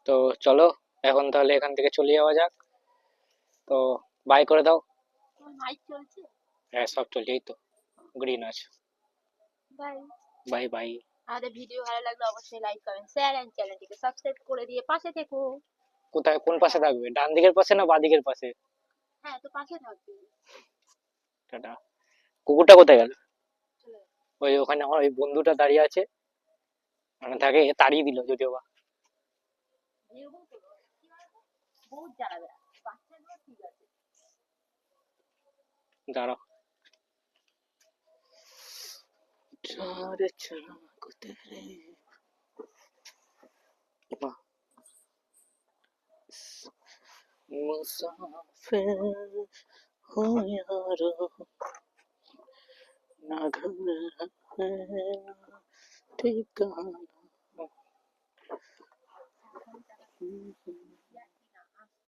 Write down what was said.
তো চলো এখন তাহলে এখান থেকে চলে যাওয়া যাক। তো বাই করে দাও। মাইক চলছে। হ্যাঁ, সব চলছে, এই তো গ্রিন আছে। বাই। Bye bye. আমাদের ভিডিও ভালো লাগলে অবশ্যই লাইক কমেন্ট শেয়ার এন্ড চ্যানেলটিকে সাবস্ক্রাইব করে দিয়ে পাশে থেকো। কোথায়, কোন পাশে থাকবে, ডান দিকের পাশে না বাঁ দিকের পাশে? হ্যাঁ, তো পাশে থাকবে। টাটা। কুকুরটা কোথায় গেল? চলে যাবে। ওই ওখানে আমার ওই বন্ধুটা দাঁড়িয়ে আছে, মানে তাকে তাড়িয়ে দিল যদিও বা। এরকম করো, কি বলতো, বহুত জ্বালাবে না। বাচ্চাগুলো ঠিক আছে। দাঁড়াও। চার চাক তেরে मुसाफिर हो यारो, ना घर है ना ठिकाना।